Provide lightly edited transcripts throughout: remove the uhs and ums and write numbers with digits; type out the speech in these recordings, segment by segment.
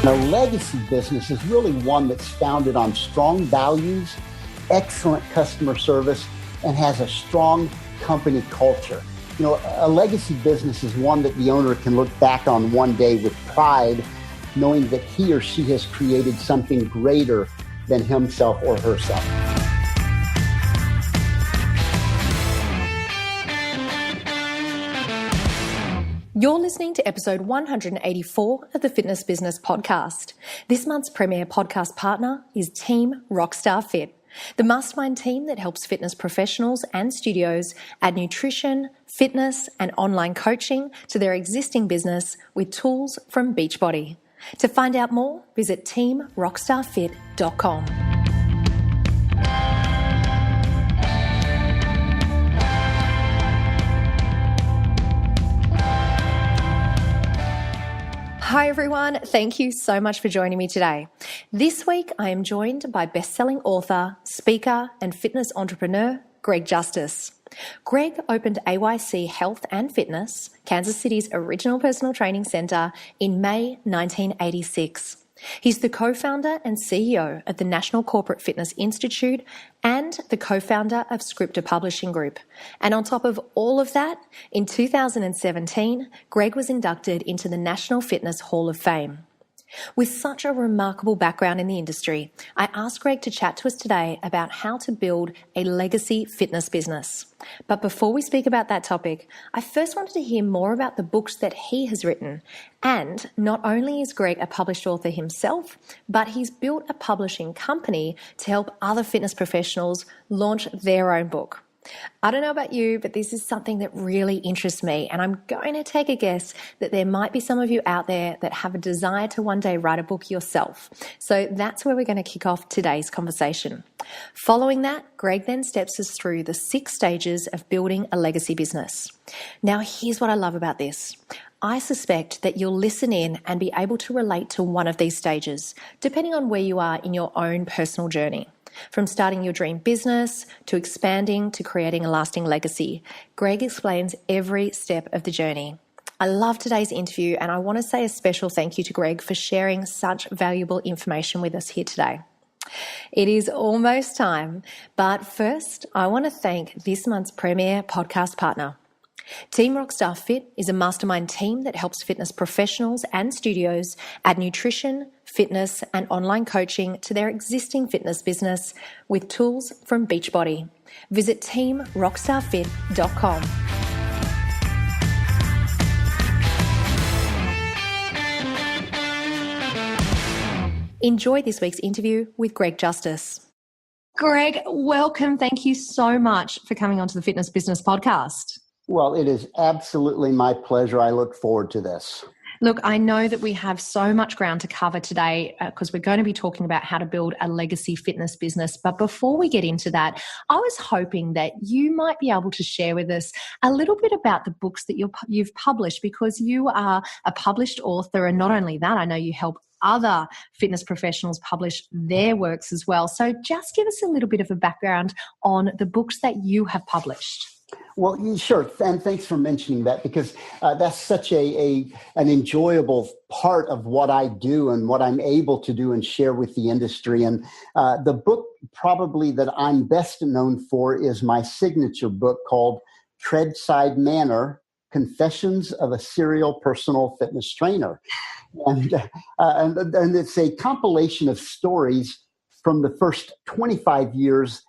A legacy business is really one that's founded on strong values, excellent customer service, and has a strong company culture. A legacy business is one that the owner can look back on one day with pride, knowing that he or she has created something greater than himself or herself. You're listening to episode 184 of the Fitness Business Podcast. This month's premier podcast partner is Team Rockstar Fit, the mastermind team that helps fitness professionals and studios add nutrition, fitness, and online coaching to their existing business with tools from Beachbody. To find out more, visit teamrockstarfit.com. Hi everyone, thank you so much for joining me today. This week I am joined by best-selling author, speaker and fitness entrepreneur Greg Justice. Greg opened AYC Health and Fitness, Kansas City's original personal training center, in May 1986. He's the co-founder and CEO of the National Corporate Fitness Institute and the co-founder of Scriptor Publishing Group. And on top of all of that, in 2017, Greg was inducted into the National Fitness Hall of Fame. With such a remarkable background in the industry, I asked Greg to chat to us today about how to build a legacy fitness business. But before we speak about that topic, I first wanted to hear more about the books that he has written. And not only is Greg a published author himself, but he's built a publishing company to help other fitness professionals launch their own book. I don't know about you, but this is something that really interests me, and I'm going to take a guess that there might be some of you out there that have a desire to one day write a book yourself. So that's where we're going to kick off today's conversation. Following that, Greg then steps us through the 6 stages of building a legacy business. Now, here's what I love about this. I suspect that you'll listen in and be able to relate to one of these stages, depending on where you are in your own personal journey. From starting your dream business to expanding to creating a lasting legacy, Greg explains every step of the journey. I love today's interview, and I want to say a special thank you to Greg for sharing such valuable information with us here today. It is almost time, but first I want to thank this month's premier podcast partner. Team Rockstar Fit is a mastermind team that helps fitness professionals and studios add nutrition, fitness, and online coaching to their existing fitness business with tools from Beachbody. Visit teamrockstarfit.com. Enjoy this week's interview with Greg Justice. Greg, welcome. Thank you so much for coming onto the Fitness Business Podcast. Well, it is absolutely my pleasure. I look forward to this. Look, I know that we have so much ground to cover today because we're going to be talking about how to build a legacy fitness business. But before we get into that, I was hoping that you might be able to share with us a little bit about the books that you've published, because you are a published author. And not only that, I know you help other fitness professionals publish their works as well. So just give us a little bit of a background on the books that you have published. Well, sure. And thanks for mentioning that, because that's such an enjoyable part of what I do and what I'm able to do and share with the industry. And the book probably that I'm best known for is my signature book called Treadside Manor, Confessions of a Serial Personal Fitness Trainer. And it's a compilation of stories from the first 25 years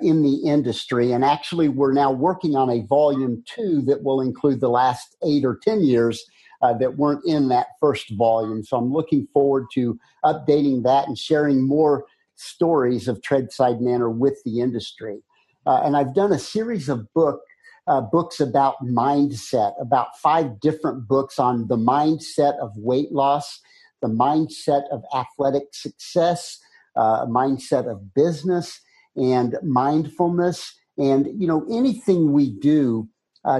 in the industry. And actually, we're now working on a volume 2 that will include the last 8 or 10 years that weren't in that first volume. So I'm looking forward to updating that and sharing more stories of Treadside Manor with the industry. And I've done a series of books about mindset, about 5 different books on the mindset of weight loss, the mindset of athletic success, mindset of business, and mindfulness. And, anything we do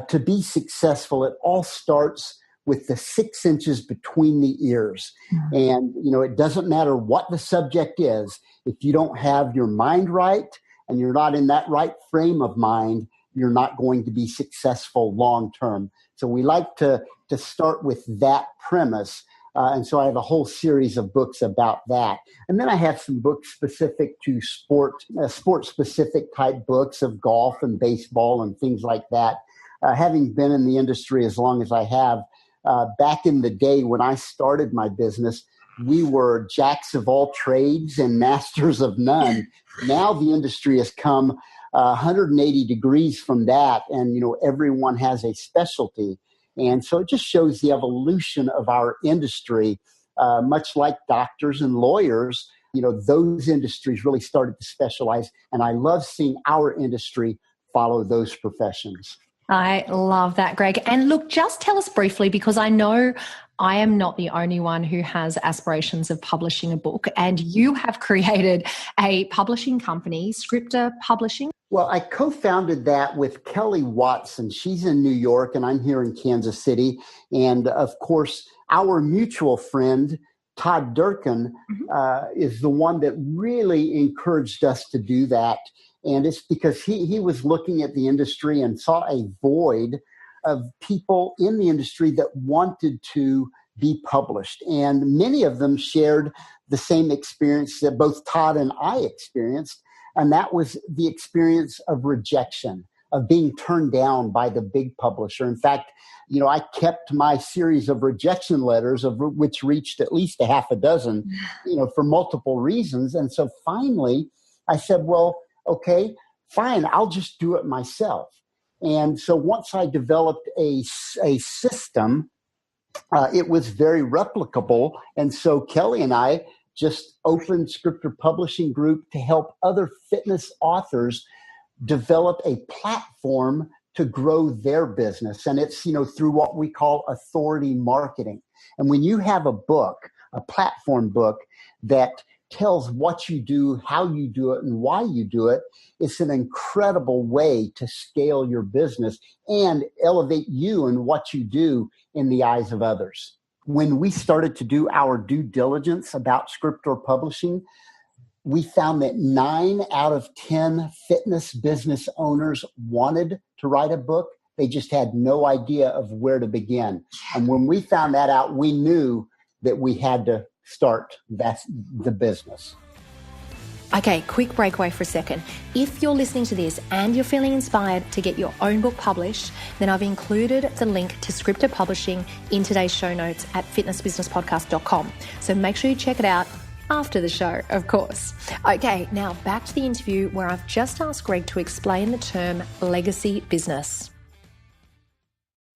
to be successful, it all starts with the 6 inches between the ears. And, it doesn't matter what the subject is. If you don't have your mind right and you're not in that right frame of mind, you're not going to be successful long term. So we like to start with that premise. And so I have a whole series of books about that. And then I have some books specific to sport-specific type books of golf and baseball and things like that. Having been in the industry as long as I have, back in the day when I started my business, we were jacks of all trades and masters of none. Now the industry has come 180 degrees from that, and everyone has a specialty. And so it just shows the evolution of our industry, much like doctors and lawyers. Those industries really started to specialize, and I love seeing our industry follow those professions. I love that, Greg. And look, just tell us briefly, because I know I am not the only one who has aspirations of publishing a book, and you have created a publishing company, Scriptor Publishing. Well, I co-founded that with Kelly Watson. She's in New York and I'm here in Kansas City. And of course, our mutual friend, Todd Durkin, is the one that really encouraged us to do that. And it's because he was looking at the industry and saw a void of people in the industry that wanted to be published. And many of them shared the same experience that both Todd and I experienced. And that was the experience of rejection, of being turned down by the big publisher. In fact, I kept my series of rejection letters, of which reached at least a half a dozen, for multiple reasons. And so finally, I said, well, okay, fine, I'll just do it myself. And so once I developed a system, it was very replicable. And so Kelly and I just opened Scriptor Publishing Group to help other fitness authors develop a platform to grow their business. And it's, through what we call authority marketing. And when you have a book, a platform book that tells what you do, how you do it, and why you do it, it's an incredible way to scale your business and elevate you and what you do in the eyes of others. When we started to do our due diligence about Scriptor Publishing, we found that 9 out of 10 fitness business owners wanted to write a book. They just had no idea of where to begin. And when we found that out, we knew that we had to start the business. Okay, quick breakaway for a second. If you're listening to this and you're feeling inspired to get your own book published, then I've included the link to Scriptor Publishing in today's show notes at fitnessbusinesspodcast.com. So make sure you check it out after the show, of course. Okay, now back to the interview where I've just asked Greg to explain the term legacy business.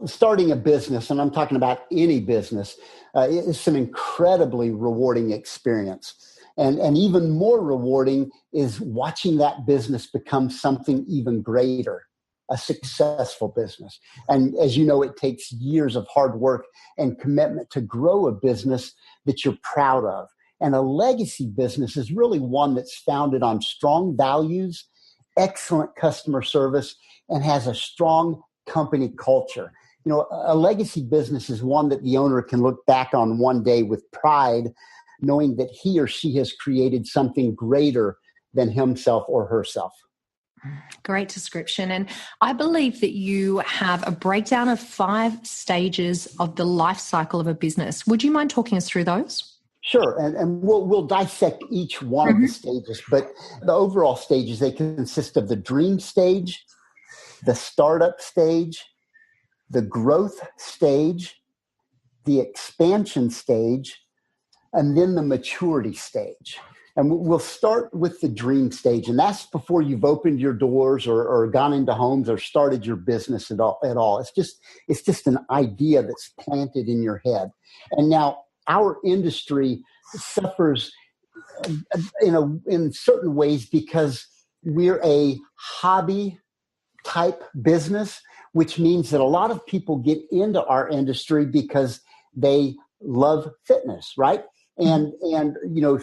Starting a business, and I'm talking about any business, it's an incredibly rewarding experience. And even more rewarding is watching that business become something even greater, a successful business. And as you know, it takes years of hard work and commitment to grow a business that you're proud of. And a legacy business is really one that's founded on strong values, excellent customer service, and has a strong company culture. A legacy business is one that the owner can look back on one day with pride, knowing that he or she has created something greater than himself or herself. Great description. And I believe that you have a breakdown of 5 stages of the life cycle of a business. Would you mind talking us through those? Sure. And we'll dissect each one of the stages, but the overall stages, they consist of the dream stage, the startup stage, the growth stage, the expansion stage, and then the maturity stage. And we'll start with the dream stage. And that's before you've opened your doors or gone into homes or started your business at all. It's just an idea that's planted in your head. And now our industry suffers in certain ways because we're a hobby type business, which means that a lot of people get into our industry because they love fitness, right? And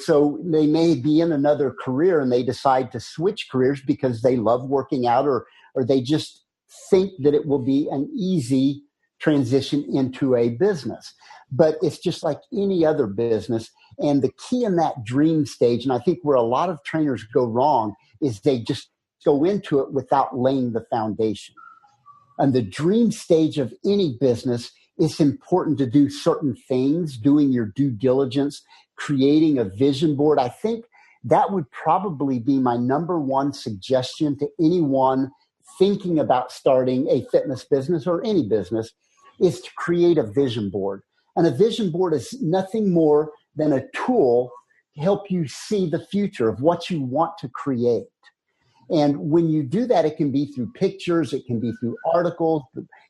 so they may be in another career and they decide to switch careers because they love working out or they just think that it will be an easy transition into a business. But it's just like any other business. And the key in that dream stage, and I think where a lot of trainers go wrong, is they just go into it without laying the foundation. And the dream stage of any business it's important to do certain things, doing your due diligence, creating a vision board. I think that would probably be my number one suggestion to anyone thinking about starting a fitness business or any business, is to create a vision board. And a vision board is nothing more than a tool to help you see the future of what you want to create. And when you do that, it can be through pictures, it can be through articles,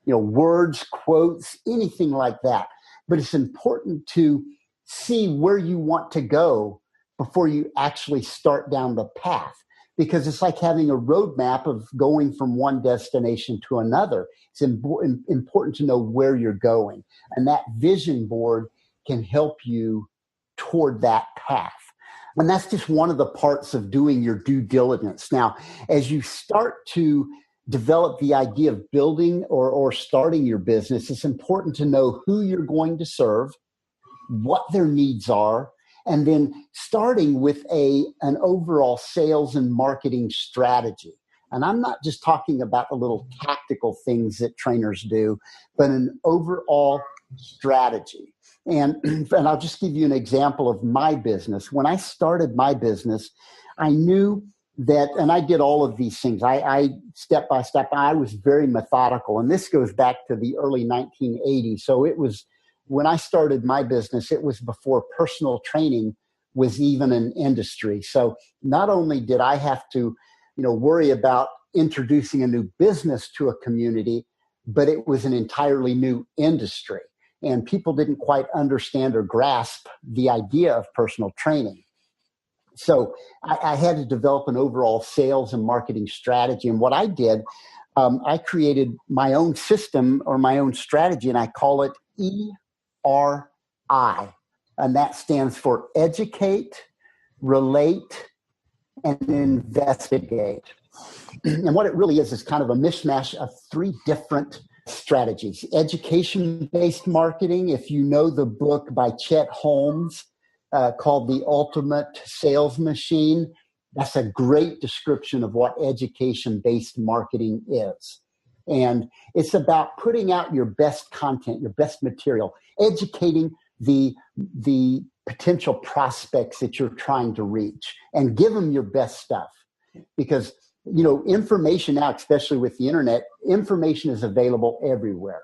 words, quotes, anything like that. But it's important to see where you want to go before you actually start down the path, because it's like having a roadmap of going from one destination to another. It's important to know where you're going, and that vision board can help you toward that path. And that's just one of the parts of doing your due diligence. Now, as you start to develop the idea of building or starting your business, it's important to know who you're going to serve, what their needs are, and then starting with an overall sales and marketing strategy. And I'm not just talking about the little tactical things that trainers do, but an overall strategy. And I'll just give you an example of my business. When I started my business, I knew that, and I did all of these things. I step by step, I was very methodical. And this goes back to the early 1980s. So it was, when I started my business, it was before personal training was even an industry. So not only did I have to, worry about introducing a new business to a community, but it was an entirely new industry. And people didn't quite understand or grasp the idea of personal training. So I had to develop an overall sales and marketing strategy. And what I did, I created my own system or my own strategy, and I call it ERI. And that stands for educate, relate, and investigate. And what it really is kind of a mishmash of three different strategies. Education-based marketing, if you know the book by Chet Holmes called The Ultimate Sales Machine, that's a great description of what education-based marketing is. And it's about putting out your best content, your best material, educating the potential prospects that you're trying to reach, and give them your best stuff. Because information now, especially with the internet, information is available everywhere.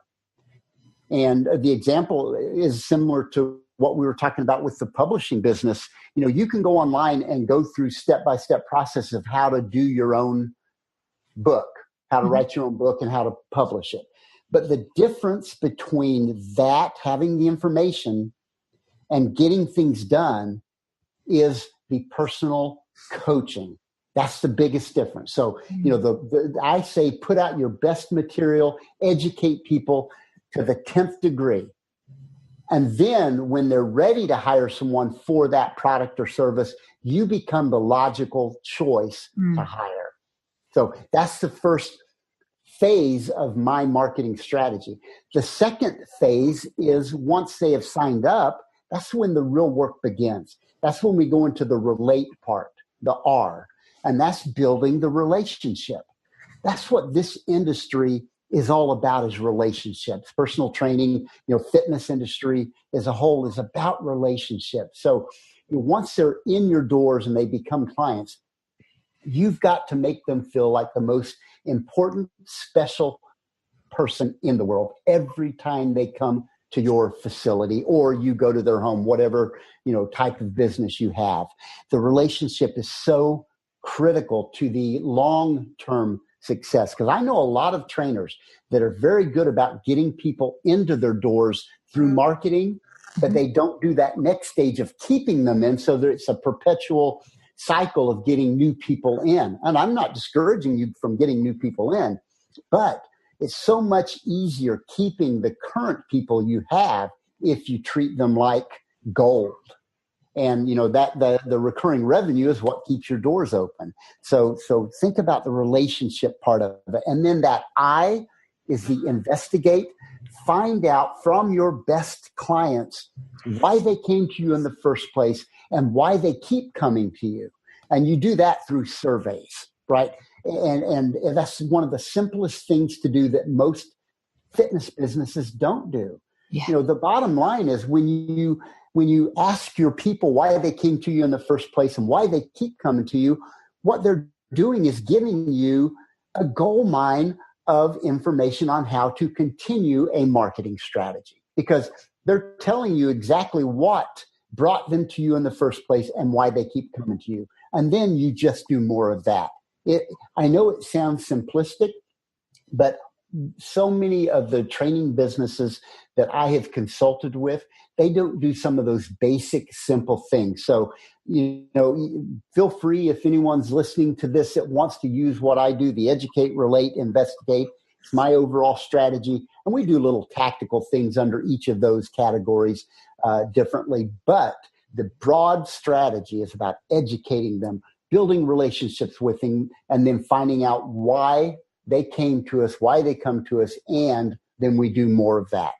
And the example is similar to what we were talking about with the publishing business. You can go online and go through step-by-step process of how to do your own book, how to write your own book, and how to publish it. But the difference between that, having the information, and getting things done is the personal coaching. That's the biggest difference. So, I say put out your best material, educate people to the 10th degree. And then when they're ready to hire someone for that product or service, you become the logical choice to hire. So that's the first phase of my marketing strategy. The second phase is once they have signed up, that's when the real work begins. That's when we go into the relate part, the R. And that's building the relationship. That's what this industry is all about, is relationships. Personal training, fitness industry as a whole is about relationships. So once they're in your doors and they become clients, you've got to make them feel like the most important, special person in the world every time they come to your facility or you go to their home, whatever, type of business you have. The relationship is so critical to the long-term success, because I know a lot of trainers that are very good about getting people into their doors through marketing, but they don't do that next stage of keeping them in, so that it's a perpetual cycle of getting new people in. And I'm not discouraging you from getting new people in, but it's so much easier keeping the current people you have if you treat them like gold. And that the recurring revenue is what keeps your doors open. So think about the relationship part of it. And then that I is the investigate. Find out from your best clients why they came to you in the first place and why they keep coming to you. And you do that through surveys, right? And that's one of the simplest things to do that most fitness businesses don't do. The bottom line is when you ask your people why they came to you in the first place and why they keep coming to you, what they're doing is giving you a gold mine of information on how to continue a marketing strategy, because they're telling you exactly what brought them to you in the first place and why they keep coming to you. And then you just do more of that. I know it sounds simplistic, but so many of the training businesses that I have consulted with, they don't do some of those basic, simple things. So, feel free, if anyone's listening to this that wants to use what I do, the educate, relate, investigate. It's my overall strategy. And we do little tactical things under each of those categories differently. But the broad strategy is about educating them, building relationships with them, and then finding out why they came to us, why they come to us, and then we do more of that.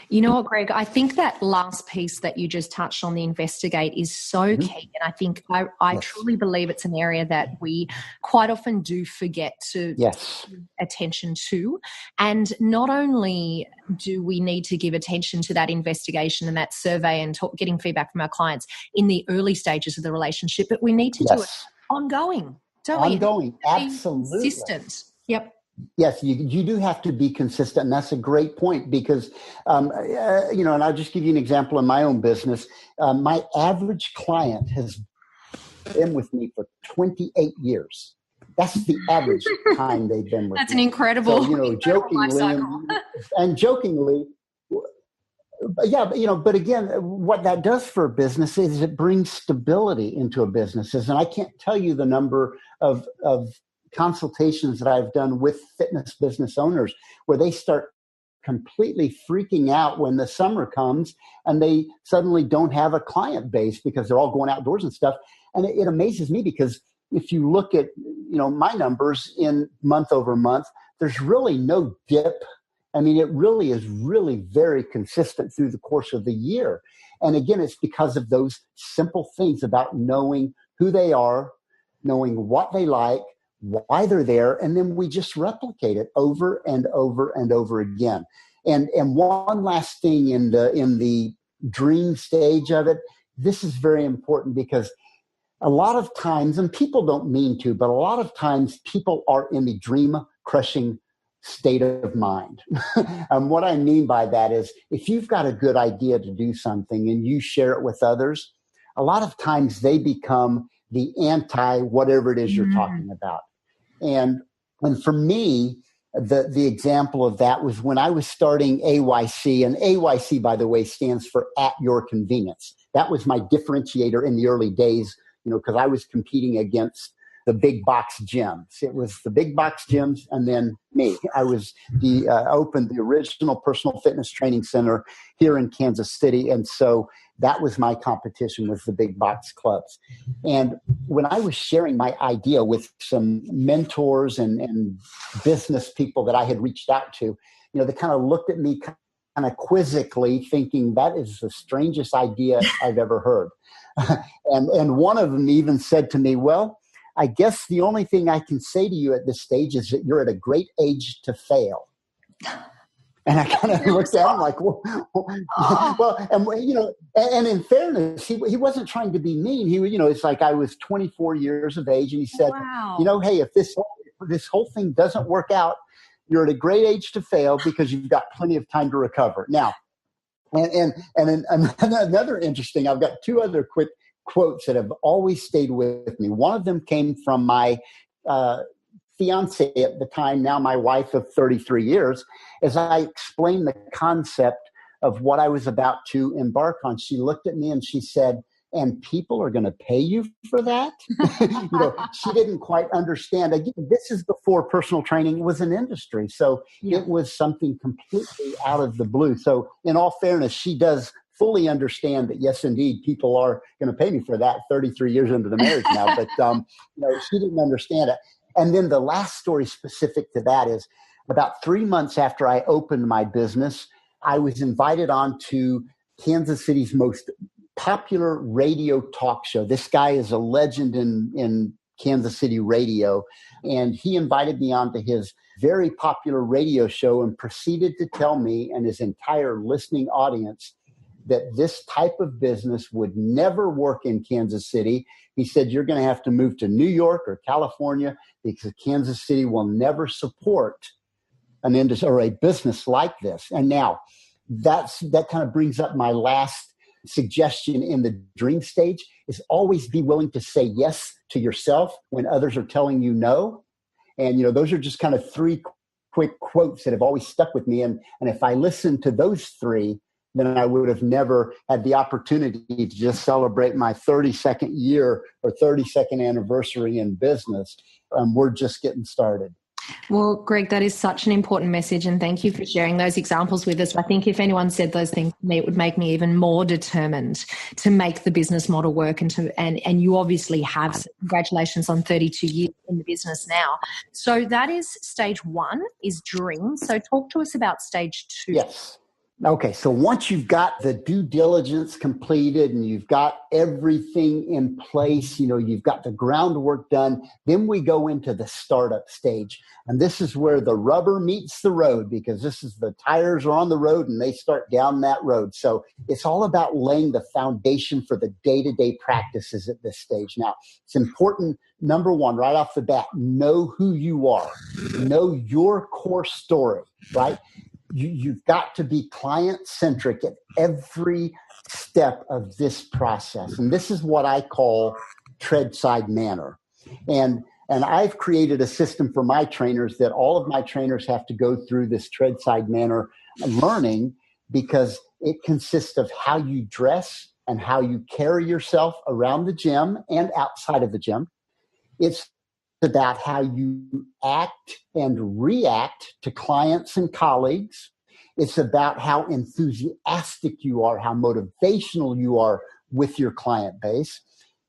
You know what, Greg? I think that last piece that you just touched on, the investigate, is so key. And I think I truly believe it's an area that we quite often do forget to give attention to. And not only do we need to give attention to that investigation and that survey and getting feedback from our clients in the early stages of the relationship, but we need to do it ongoing, don't we? Ongoing, absolutely. Consistent. Yep. Yes, you do have to be consistent. And that's a great point because, and I'll just give you an example in my own business. My average client has been with me for 28 years. That's the average time they've been with me. That's an incredible, jokingly, but again, what that does for a business is it brings stability into a business. And I can't tell you the number of consultations that I've done with fitness business owners where they start completely freaking out when the summer comes and they suddenly don't have a client base because they're all going outdoors and stuff. And it amazes me because if you look at, my numbers in month over month, there's really no dip. I mean, it really is very consistent through the course of the year. And again, it's because of those simple things about knowing who they are, knowing what they like, why they're there, and then we just replicate it over and over and over again. And one last thing in the dream stage of it, this is very important because a lot of times, and people don't mean to, but a lot of times people are in the dream crushing state of mind. And what I mean by that is if you've got a good idea to do something and you share it with others, a lot of times they become the anti whatever it is you're talking about. And for me, the example of that was when I was starting AYC, and AYC, by the way, stands for at your convenience. That was my differentiator in the early days, because I was competing against the big box gyms. It was the big box gyms and then me. I was opened the original personal fitness training center here in Kansas City. And so that was my competition with the big box clubs. And when I was sharing my idea with some mentors and business people that I had reached out to, they kind of looked at me kind of quizzically thinking that is the strangest idea I've ever heard. And one of them even said to me, well, I guess the only thing I can say to you at this stage is that you're at a great age to fail. And I kind of looked at him like, well, and in fairness, he wasn't trying to be mean. He, it's like I was 24 years of age, and he said, hey, if this whole thing doesn't work out, you're at a great age to fail because you've got plenty of time to recover. Now, and another interesting, I've got two other quick quotes that have always stayed with me. One of them came from my fiance at the time, now my wife of 33 years, as I explained the concept of what I was about to embark on. She looked at me and she said, and people are going to pay you for that? She didn't quite understand. Again, this is before personal training was an industry. So it was something completely out of the blue. So in all fairness, she does fully understand that, yes, indeed, people are going to pay me for that 33 years into the marriage now. But, she didn't understand it. And then the last story specific to that is about 3 months after I opened my business, I was invited on to Kansas City's most popular radio talk show. This guy is a legend in Kansas City radio. And he invited me onto his very popular radio show and proceeded to tell me and his entire listening audience that this type of business would never work in Kansas City. He said, you're going to have to move to New York or California because Kansas City will never support an industry or a business like this. And now that kind of brings up my last suggestion in the dream stage is always be willing to say yes to yourself when others are telling you no. And, those are just kind of three quick quotes that have always stuck with me. And if I listened to those three, then I would have never had the opportunity to just celebrate my 32nd year or 32nd anniversary in business. We're just getting started. Well, Greg, that is such an important message, and thank you for sharing those examples with us. I think if anyone said those things to me, it would make me even more determined to make the business model work. And you obviously have. So congratulations on 32 years in the business now. So that is stage one, is dream. So talk to us about stage two. Yes. Okay, so once you've got the due diligence completed and you've got everything in place, you've got the groundwork done, then we go into the startup stage. And this is where the rubber meets the road, because this is the tires are on the road and they start down that road. So it's all about laying the foundation for the day-to-day practices at this stage. Now, it's important, number one, right off the bat, know who you are, know your core story, right? You've got to be client-centric at every step of this process. And this is what I call treadside manner. And I've created a system for my trainers that all of my trainers have to go through this treadside manner learning, because it consists of how you dress and how you carry yourself around the gym and outside of the gym. It's about how you act and react to clients and colleagues. It's about how enthusiastic you are, how motivational you are with your client base.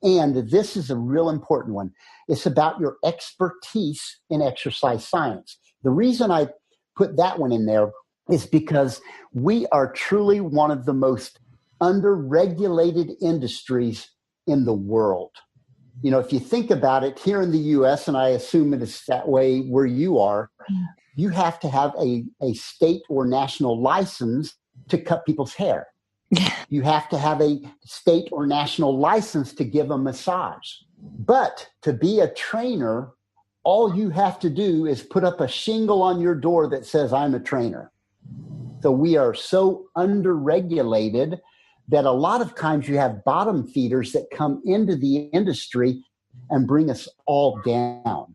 And this is a real important one. It's about your expertise in exercise science. The reason I put that one in there is because we are truly one of the most under-regulated industries in the world. If you think about it, here in the U.S., and I assume it is that way where you are, you have to have a state or national license to cut people's hair. You have to have a state or national license to give a massage. But to be a trainer, all you have to do is put up a shingle on your door that says, I'm a trainer. So we are so under-regulated that a lot of times you have bottom feeders that come into the industry and bring us all down.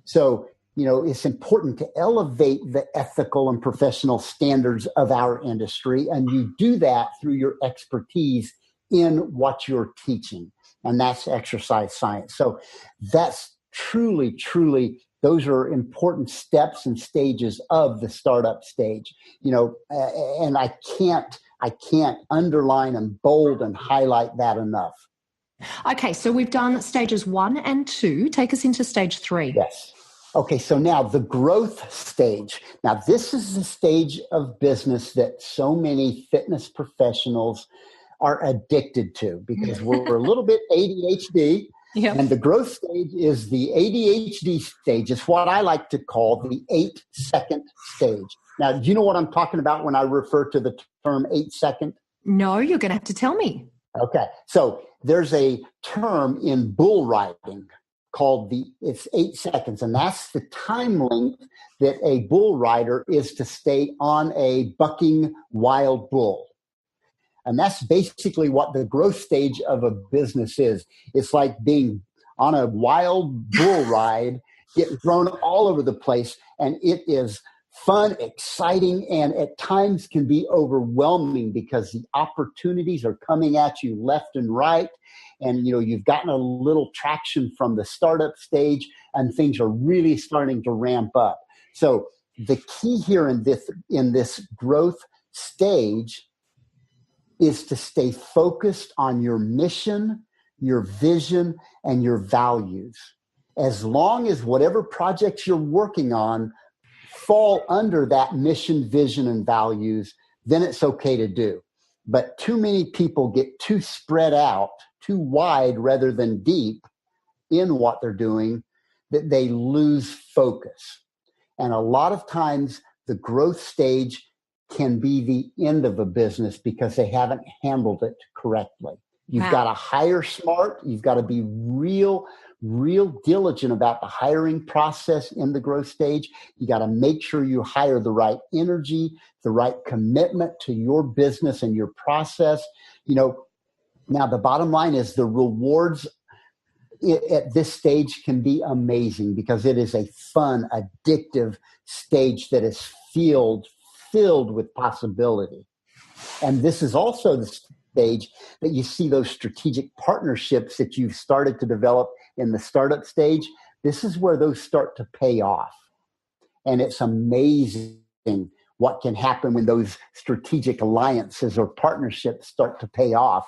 So, it's important to elevate the ethical and professional standards of our industry. And you do that through your expertise in what you're teaching. And that's exercise science. So that's truly, truly, those are important steps and stages of the startup stage, and I can't underline and bold and highlight that enough. Okay, so we've done stages 1 and 2. Take us into stage 3. Yes. Okay, so now the growth stage. Now, this is the stage of business that so many fitness professionals are addicted to, because we're a little bit ADHD. Yep. And the growth stage is the ADHD stage. It's what I like to call the 8-second stage. Now, do you know what I'm talking about when I refer to the term 8-second? No, you're going to have to tell me. Okay. So there's a term in bull riding called it's 8 seconds. And that's the time length that a bull rider is to stay on a bucking wild bull. And that's basically what the growth stage of a business is. It's like being on a wild bull ride, getting thrown all over the place. And it is fun, exciting, and at times can be overwhelming because the opportunities are coming at you left and right. And, you've gotten a little traction from the startup stage and things are really starting to ramp up. So the key here in this growth stage is to stay focused on your mission, your vision, and your values. As long as whatever projects you're working on fall under that mission, vision, and values, then it's okay to do. But too many people get too spread out, too wide rather than deep, in what they're doing that they lose focus. And a lot of times the growth stage can be the end of a business because they haven't handled it correctly. You've got to hire smart. You've got to be real diligent about the hiring process in the growth stage. You got to make sure you hire the right energy, the right commitment to your business and your process. Now the bottom line is the rewards at this stage can be amazing because it is a fun, addictive stage that is filled with possibility. And this is also the stage that you see those strategic partnerships that you've started to develop in the startup stage. This is where those start to pay off. And it's amazing what can happen when those strategic alliances or partnerships start to pay off.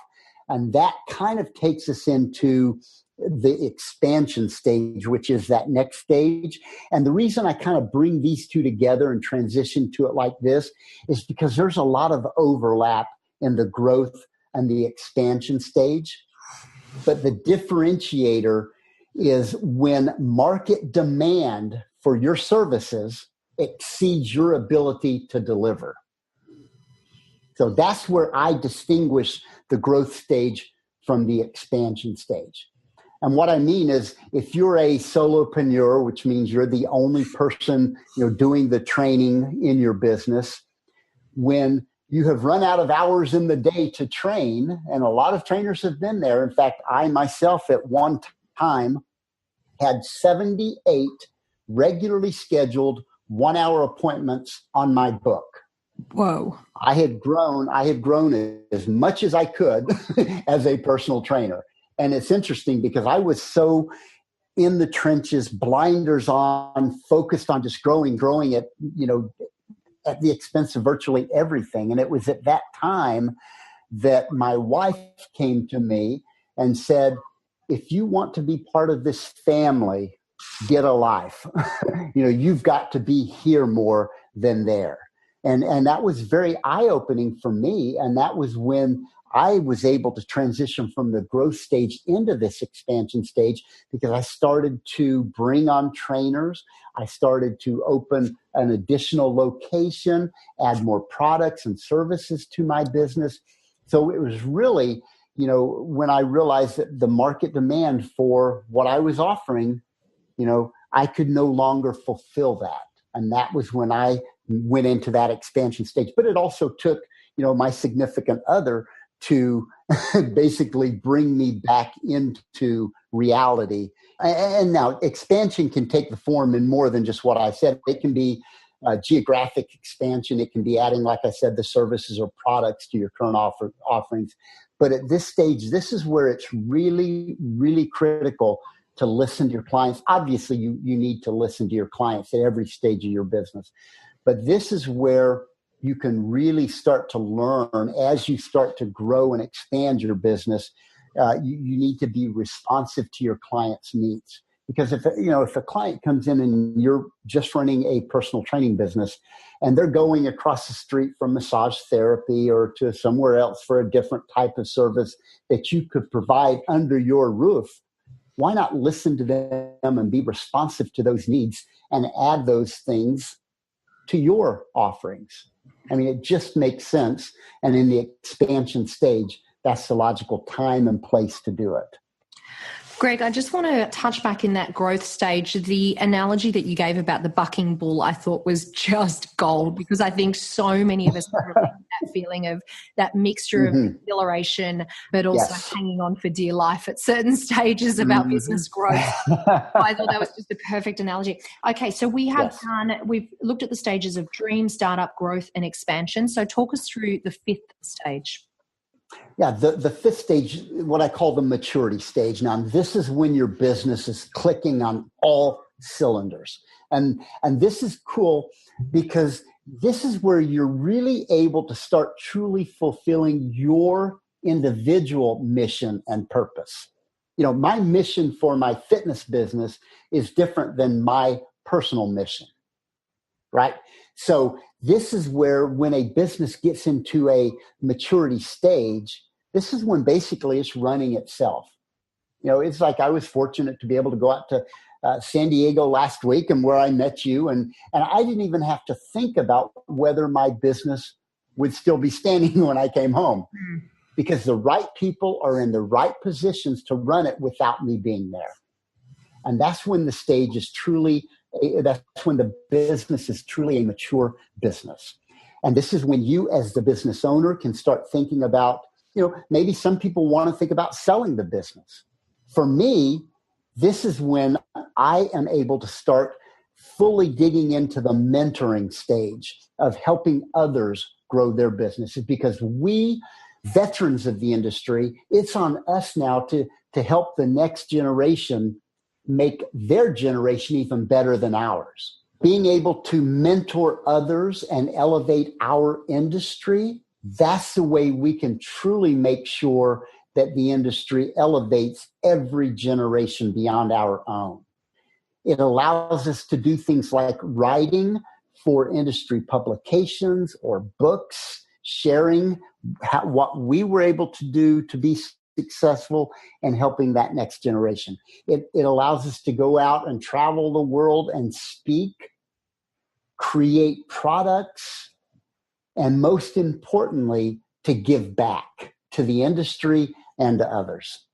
And that kind of takes us into the expansion stage, which is that next stage. And the reason I kind of bring these two together and transition to it like this is because there's a lot of overlap in the growth and the expansion stage. But the differentiator is when market demand for your services exceeds your ability to deliver. So that's where I distinguish the growth stage from the expansion stage. And what I mean is if you're a solopreneur, which means you're the only person, doing the training in your business, when you have run out of hours in the day to train, and a lot of trainers have been there. In fact, I myself at one time had 78 regularly scheduled 1-hour appointments on my book. Whoa. I had grown as much as I could as a personal trainer. And it's interesting because I was so in the trenches, blinders on, focused on just growing at the expense of virtually everything. And it was at that time that my wife came to me and said, if you want to be part of this family, get a life. You've got to be here more than there. And that was very eye-opening for me. And that was when I was able to transition from the growth stage into this expansion stage because I started to bring on trainers. I started to open an additional location, add more products and services to my business. So it was really, when I realized that the market demand for what I was offering, I could no longer fulfill that. And that was when I went into that expansion stage. But it also took, my significant other to basically bring me back into reality. And now expansion can take the form in more than just what I said. It can be geographic expansion. It can be adding, like I said, the services or products to your current offerings. But at this stage, this is where it's really, really critical to listen to your clients. Obviously, you need to listen to your clients at every stage of your business. But this is where you can really start to learn as you start to grow and expand your business. You need to be responsive to your client's needs. Because if a client comes in and you're just running a personal training business and they're going across the street from massage therapy or to somewhere else for a different type of service that you could provide under your roof, why not listen to them and be responsive to those needs and add those things to your offerings? I mean, it just makes sense. And in the expansion stage, that's the logical time and place to do it. Greg, I just want to touch back in that growth stage. The analogy that you gave about the bucking bull, I thought was just gold, because I think so many of us have that feeling of that mixture of exhilaration, but also hanging on for dear life at certain stages of our business growth. I thought that was just a perfect analogy. Okay, so we've looked at the stages of dream, startup, growth, and expansion. So talk us through the fifth stage. Yeah, the fifth stage, what I call the maturity stage. Now, this is when your business is clicking on all cylinders. And this is cool because this is where you're really able to start truly fulfilling your individual mission and purpose. My mission for my fitness business is different than my personal mission, right? So this is where when a business gets into a maturity stage, this is when basically it's running itself. It's like I was fortunate to be able to go out to San Diego last week, and where I met you, and I didn't even have to think about whether my business would still be standing when I came home, because the right people are in the right positions to run it without me being there. And that's when the stage is that's when the business is truly a mature business. And this is when you, as the business owner, can start thinking about, maybe some people want to think about selling the business. For me, this is when I am able to start fully digging into the mentoring stage of helping others grow their businesses, because we, veterans of the industry, it's on us now to help the next generation make their generation even better than ours. Being able to mentor others and elevate our industry, that's the way we can truly make sure that the industry elevates every generation beyond our own. It allows us to do things like writing for industry publications or books, sharing what we were able to do to be successful and helping that next generation. It allows us to go out and travel the world and speak, create products, and most importantly, to give back to the industry and to others.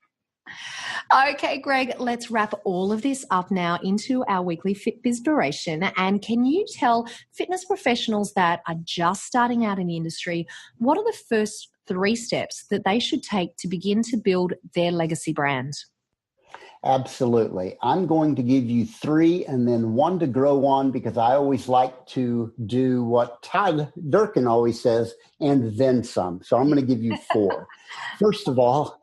Okay, Greg, let's wrap all of this up now into our weekly Fitbizpiration. And can you tell fitness professionals that are just starting out in the industry, what are the first 3 steps that they should take to begin to build their legacy brand? Absolutely. I'm going to give you 3 and then 1 to grow on, because I always like to do what Todd Durkin always says, and then some. So I'm going to give you 4. First of all,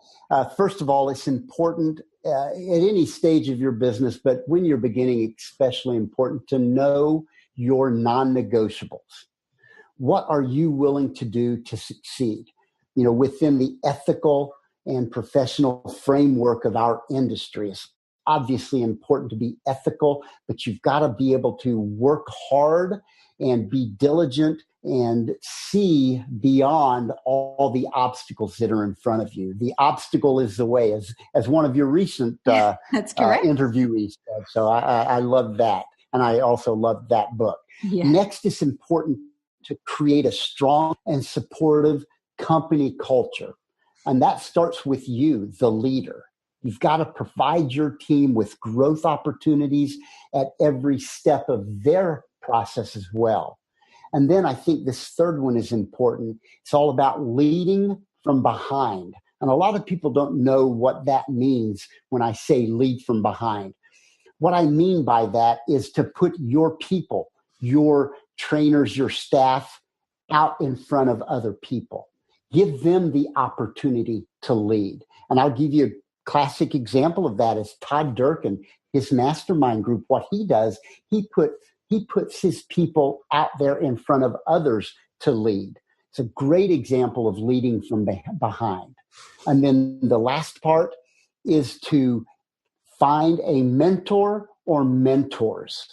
it's important at any stage of your business, but when you're beginning, especially important to know your non-negotiables. What are you willing to do to succeed? Within the ethical and professional framework of our industry. It's obviously important to be ethical, but you've got to be able to work hard and be diligent and see beyond all the obstacles that are in front of you. The obstacle is the way, as one of your recent That's correct. Interviewees said. So I love that. And I also love that book. Yeah. Next, it's important to create a strong and supportive company culture. And that starts with you, the leader. You've got to provide your team with growth opportunities at every step of their process as well. And then I think this 3rd one is important. It's all about leading from behind. And a lot of people don't know what that means when I say lead from behind. What I mean by that is to put your people, your trainers, your staff out in front of other people. Give them the opportunity to lead. And I'll give you a classic example of that is Todd Durkin, his mastermind group. What he does, he puts his people out there in front of others to lead. It's a great example of leading from behind. And then the last part is to find a mentor or mentors.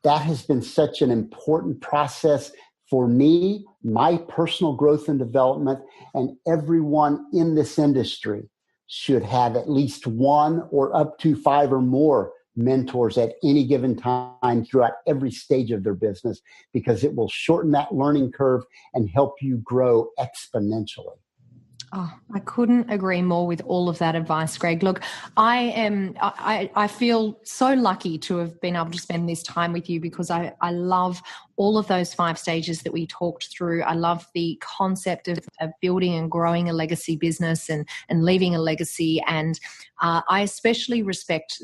That has been such an important process for me, my personal growth and development, and everyone in this industry should have at least 1 or up to 5 or more mentors at any given time throughout every stage of their business, because it will shorten that learning curve and help you grow exponentially. Oh, I couldn't agree more with all of that advice, Greg. Look, I feel so lucky to have been able to spend this time with you, because I love all of those 5 stages that we talked through. I love the concept of building and growing a legacy business and leaving a legacy. And I especially respect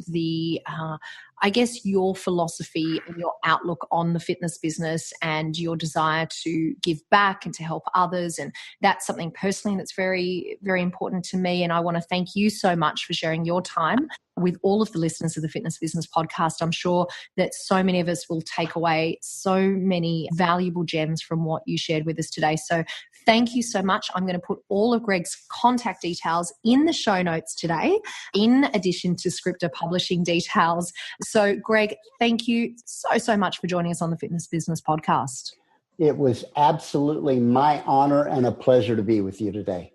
your philosophy and your outlook on the fitness business and your desire to give back and to help others. And that's something personally that's very, very important to me. And I want to thank you so much for sharing your time with all of the listeners of the Fitness Business Podcast. I'm sure that so many of us will take away so many valuable gems from what you shared with us today. So thank you so much. I'm going to put all of Greg's contact details in the show notes today, in addition to Scriptor Publishing details. So Greg, thank you so much for joining us on the Fitness Business Podcast. It was absolutely my honor and a pleasure to be with you today.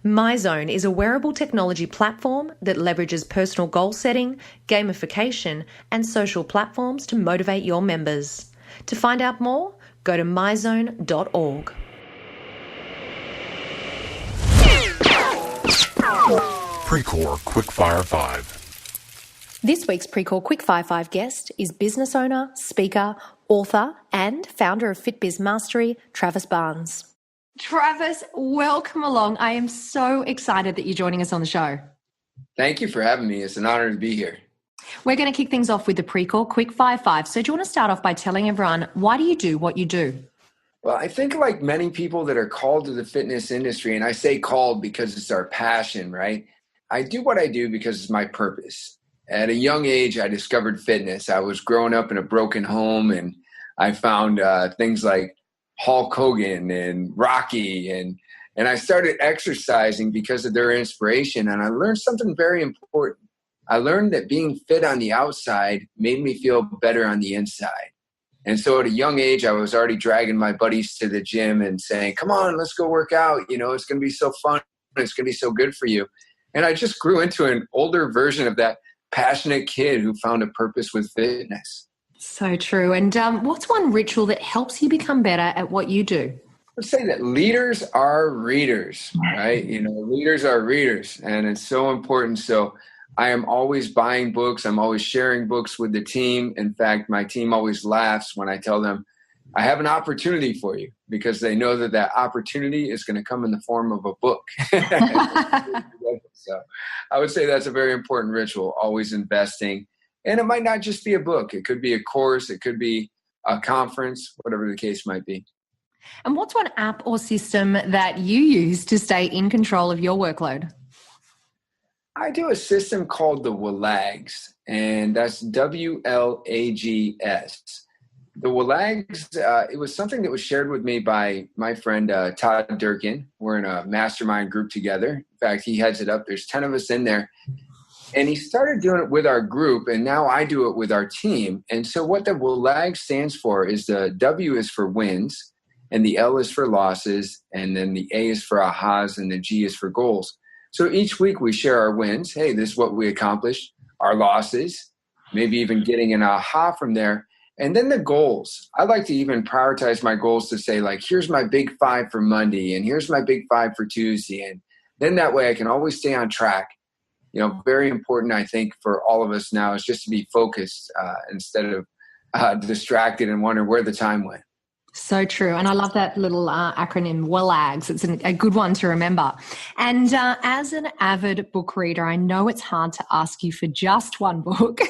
MyZone is a wearable technology platform that leverages personal goal setting, gamification, and social platforms to motivate your members. To find out more, go to myzone.org. Precore Quickfire 5. This week's Precore Quickfire 5 guest is business owner, speaker, author, and founder of FitBiz Mastery, Travis Barnes. Travis, welcome along. I am so excited that you're joining us on the show. Thank you for having me. It's an honor to be here. We're going to kick things off with the Precore Quickfire 5. So do you want to start off by telling everyone, why do you do what you do? Well, I think like many people that are called to the fitness industry, and I say called because it's our passion, right? I do what I do because it's my purpose. At a young age, I discovered fitness. I was growing up in a broken home, and I found things like Hulk Hogan and Rocky, and I started exercising because of their inspiration, and I learned something very important. I learned that being fit on the outside made me feel better on the inside. And so at a young age, I was already dragging my buddies to the gym and saying, come on, let's go work out. You know, it's going to be so fun. It's going to be so good for you. And I just grew into an older version of that passionate kid who found a purpose with fitness. So true. And what's one ritual that helps you become better at what you do? Let's say that leaders are readers, right? You know, leaders are readers, and it's so important. So I am always buying books. I'm always sharing books with the team. In fact, my team always laughs when I tell them, I have an opportunity for you, because they know that that opportunity is going to come in the form of a book. So I would say that's a very important ritual, always investing. And it might not just be a book. It could be a course. It could be a conference, whatever the case might be. And what's one app or system that you use to stay in control of your workload? I do a system called the WLAGS, and that's WLAGS. The WLAGS, it was something that was shared with me by my friend Todd Durkin. We're in a mastermind group together. In fact, he heads it up. There's 10 of us in there. And he started doing it with our group, and now I do it with our team. And so what the WLAG stands for is the W is for wins, and the L is for losses, and then the A is for ahas, and the G is for goals. So each week we share our wins. Hey, this is what we accomplished. Our losses, maybe even getting an aha from there. And then the goals. I like to even prioritize my goals to say, like, here's my big 5 for Monday, and here's my big 5 for Tuesday. And then that way I can always stay on track. You know, very important, I think, for all of us now is just to be focused instead of distracted and wondering where the time went. So true. And I love that little acronym, WLAGS. It's a good one to remember. And as an avid book reader, I know it's hard to ask you for just one book,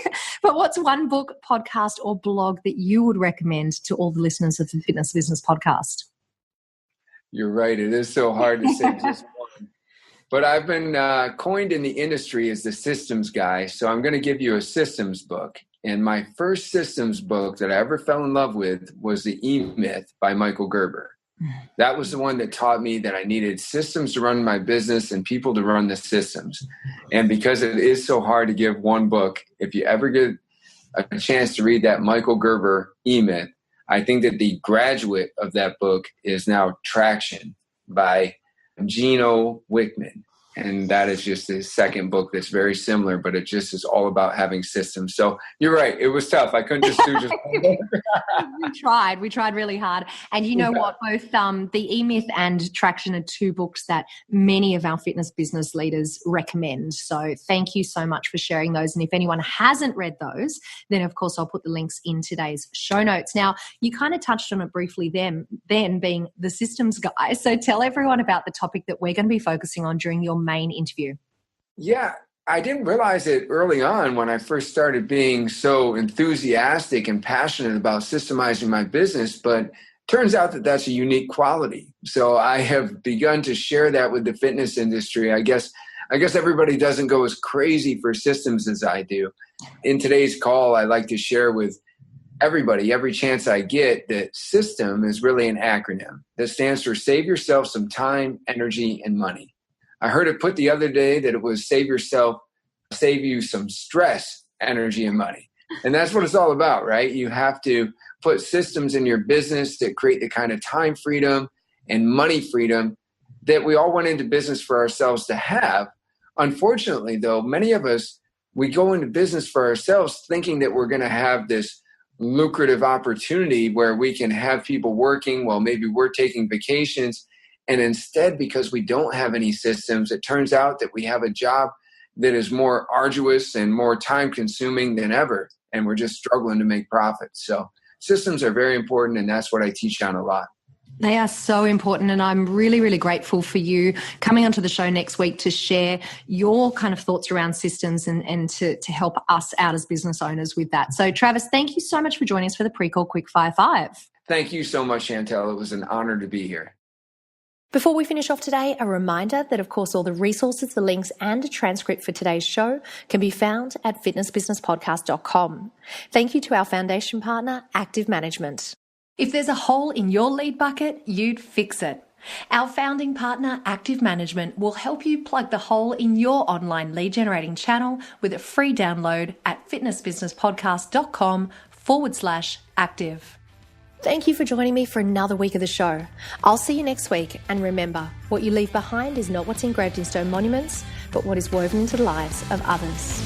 but what's one book, podcast, or blog that you would recommend to all the listeners of the Fitness Business Podcast? You're right. It is so hard to say just one. But I've been coined in the industry as the systems guy, so I'm going to give you a systems book. And my first systems book that I ever fell in love with was The E-Myth by Michael Gerber. That was the one that taught me that I needed systems to run my business and people to run the systems. And because it is so hard to give one book, if you ever get a chance to read that Michael Gerber E-Myth, I think that the graduate of that book is now Traction by Gino Wickman. And that is just the second book that's very similar, but it just is all about having systems. So you're right. It was tough. I couldn't just do just one book. We tried really hard. And you know what? Both The E-Myth and Traction are two books that many of our fitness business leaders recommend. So thank you so much for sharing those. And if anyone hasn't read those, then of course I'll put the links in today's show notes. Now, you kind of touched on it briefly then being the systems guy. So tell everyone about the topic that we're going to be focusing on during your main interview. Yeah, I didn't realize it early on when I first started being so enthusiastic and passionate about systemizing my business, but turns out that that's a unique quality. So I have begun to share that with the fitness industry. I guess everybody doesn't go as crazy for systems as I do. In today's call, I like to share with everybody, every chance I get, that system is really an acronym that stands for Save Yourself Some Time, Energy, and Money. I heard it put the other day that it was save you some stress, energy, and money. And that's what it's all about, right? You have to put systems in your business that create the kind of time freedom and money freedom that we all went into business for ourselves to have. Unfortunately, though, many of us, we go into business for ourselves thinking that we're going to have this lucrative opportunity where we can have people working while maybe we're taking vacations. And instead, because we don't have any systems, it turns out that we have a job that is more arduous and more time consuming than ever. And we're just struggling to make profits. So systems are very important. And that's what I teach on a lot. They are so important, and I'm really, really grateful for you coming onto the show next week to share your kind of thoughts around systems and to help us out as business owners with that. So, Travis, thank you so much for joining us for the Pre-Call Quickfire 5. Thank you so much, Chantel. It was an honor to be here. Before we finish off today, a reminder that, of course, all the resources, the links and a transcript for today's show can be found at fitnessbusinesspodcast.com. Thank you to our foundation partner, Active Management. If there's a hole in your lead bucket, you'd fix it. Our founding partner, Active Management, will help you plug the hole in your online lead generating channel with a free download at fitnessbusinesspodcast.com/active. Thank you for joining me for another week of the show. I'll see you next week. And remember, what you leave behind is not what's engraved in stone monuments, but what is woven into the lives of others.